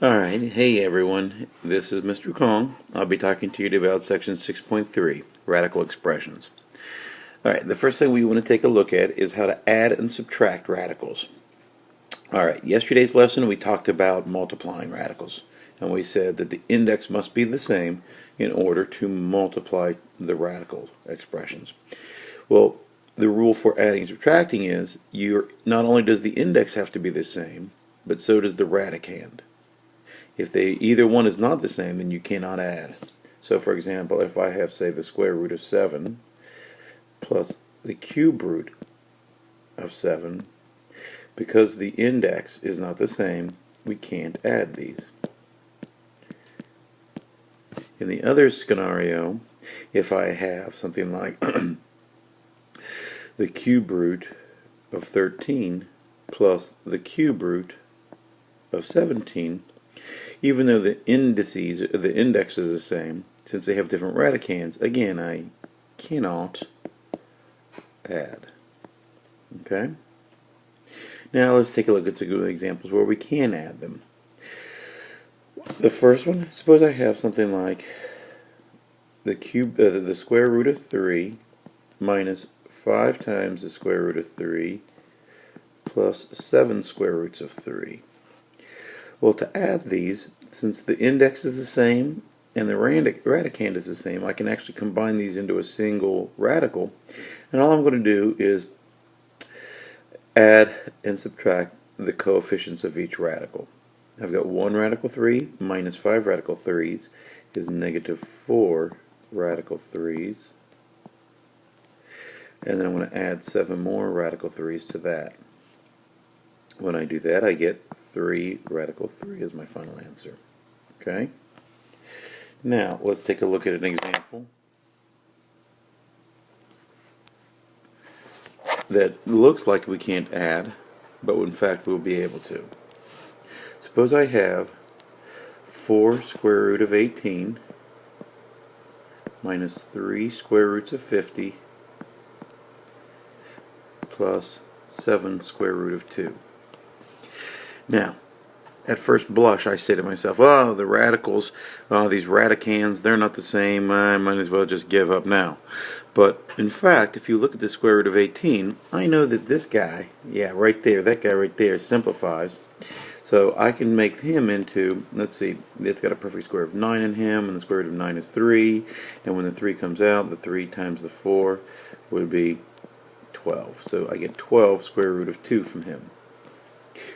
Alright, hey everyone, this is Mr. Kong. I'll be talking to you about section 6.3, radical expressions. Alright, the first thing we want to take a look at is how to add and subtract radicals. Alright, yesterday's lesson we talked about multiplying radicals, and we said that the index must be the same in order to multiply the radical expressions. Well, the rule for adding and subtracting is not only does the index have to be the same, but so does the radicand. If either one is not the same, then you cannot add. So for example, if I have, say, the square root of 7 plus the cube root of 7, because the index is not the same, we can't add these. In the other scenario, if I have something like the cube root of 13 plus the cube root of 17, even though the index is the same, since they have different radicands, again, I cannot add. Okay? Now let's take a look at some good examples where we can add them. The first one, suppose I have something like the square root of 3 minus 5 times the square root of 3 plus 7 square roots of 3. Well, to add these, since the index is the same and the radicand is the same, I can actually combine these into a single radical. And all I'm going to do is add and subtract the coefficients of each radical. I've got 1 radical 3 minus 5 radical 3s is negative 4 radical 3s. And then I'm going to add 7 more radical 3s to that. When I do that, I get 3 radical 3 as my final answer. Okay? Now, let's take a look at an example that looks like we can't add, but in fact we'll be able to. Suppose I have 4 square root of 18 minus 3 square roots of 50 plus 7 square root of 2. Now, at first blush, I say to myself, oh, the radicals, these radicands, they're not the same. I might as well just give up now. But, in fact, if you look at the square root of 18, I know that this guy, yeah, right there, that guy right there simplifies. So I can make him into, let's see, it's got a perfect square of 9 in him, and the square root of 9 is 3. And when the 3 comes out, the 3 times the 4 would be 12. So I get 12 square root of 2 from him.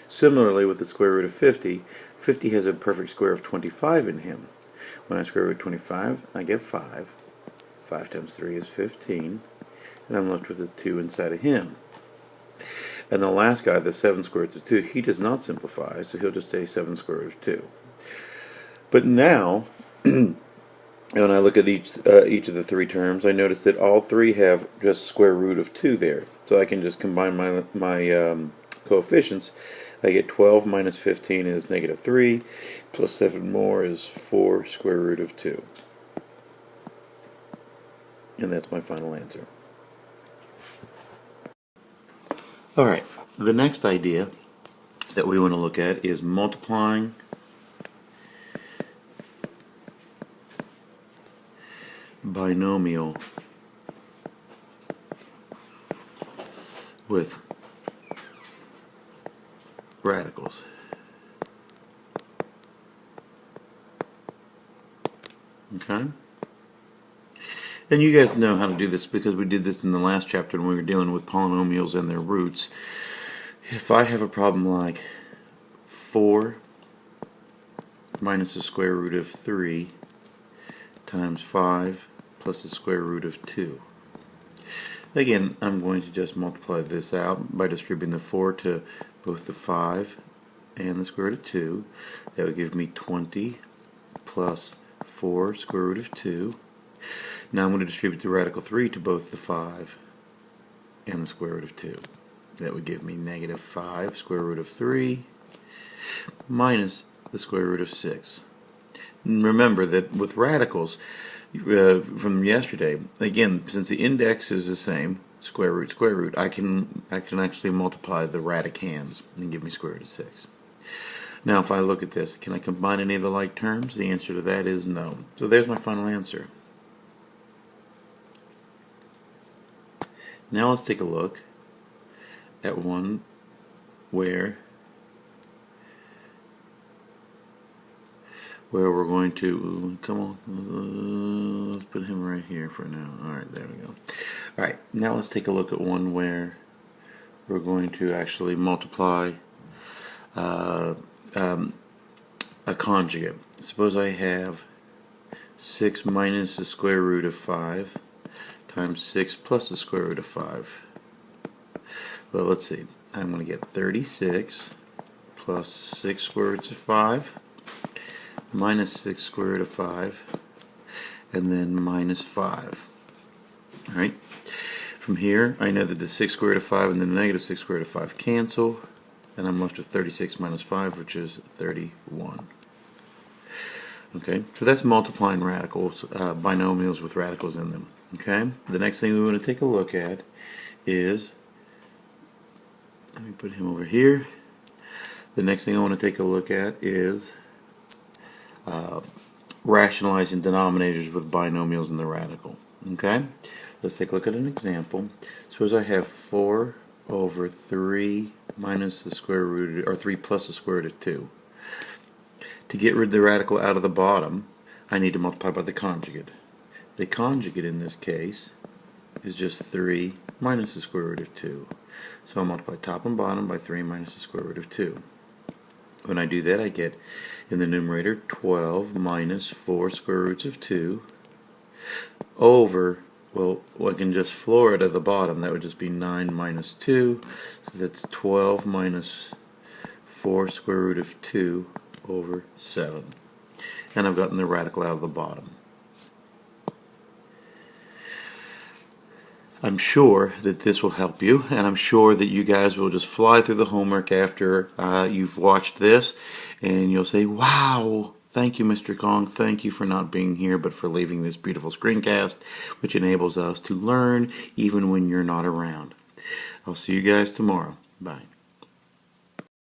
Similarly, with the square root of 50, 50 has a perfect square of 25 in him. When I square root 25, I get 5. 5 times 3 is 15, and I'm left with a 2 inside of him. And the last guy, the 7 square roots of 2, he does not simplify, so he'll just stay 7 square root of 2. But now, when I look at each of the 3 terms, I notice that all 3 have just square root of 2 there. So I can just combine my coefficients. I get 12 minus 15 is negative 3, plus 7 more is 4 square root of 2. And that's my final answer. Alright, the next idea that we want to look at is multiplying binomial with radicals. Okay? And you guys know how to do this because we did this in the last chapter when we were dealing with polynomials and their roots. If I have a problem like 4 minus the square root of 3 times 5 plus the square root of 2. Again, I'm going to just multiply this out by distributing the 4 to both the 5 and the square root of 2. That would give me 20 plus 4 square root of 2. Now I'm going to distribute the radical 3 to both the 5 and the square root of 2. That would give me negative 5 square root of 3 minus the square root of 6. And remember that with radicals from yesterday, again, since the index is the same, square root, I can actually multiply the radicands and give me square root of 6. Now if I look at this, can I combine any of the like terms? The answer to that is no. So there's my final answer. Now let's take a look at one where we're going to, come on, let's put him right here for now. Alright, there we go. Alright, now let's take a look at one where we're going to actually multiply a conjugate. Suppose I have 6 minus the square root of 5 times 6 plus the square root of 5. Well, let's see. I'm going to get 36 plus 6 square roots of 5 minus 6 square root of 5 and then minus 5. Alright. From here, I know that the 6 square root of 5 and the negative 6 square root of 5 cancel, and I'm left with 36 minus 5, which is 31. Okay, so that's multiplying radicals, binomials with radicals in them. Okay, the next thing we want to take a look at is, let me put him over here. The next thing I want to take a look at is rationalizing denominators with binomials in the radical. Okay, let's take a look at an example. Suppose I have 4 over 3 minus the square root, or 3 plus the square root of 2. To get rid of the radical out of the bottom, I need to multiply by the conjugate. The conjugate in this case is just 3 minus the square root of 2. So I'll multiply top and bottom by 3 minus the square root of 2. When I do that, I get in the numerator 12 minus 4 square roots of 2 over, well, I can just floor it at the bottom. That would just be 9 minus 2. So that's 12 minus 4 square root of 2 over 7. And I've gotten the radical out of the bottom. I'm sure that this will help you, and I'm sure that you guys will just fly through the homework after you've watched this, and you'll say, wow, thank you, Mr. Kong. Thank you for not being here, but for leaving this beautiful screencast, which enables us to learn even when you're not around. I'll see you guys tomorrow. Bye.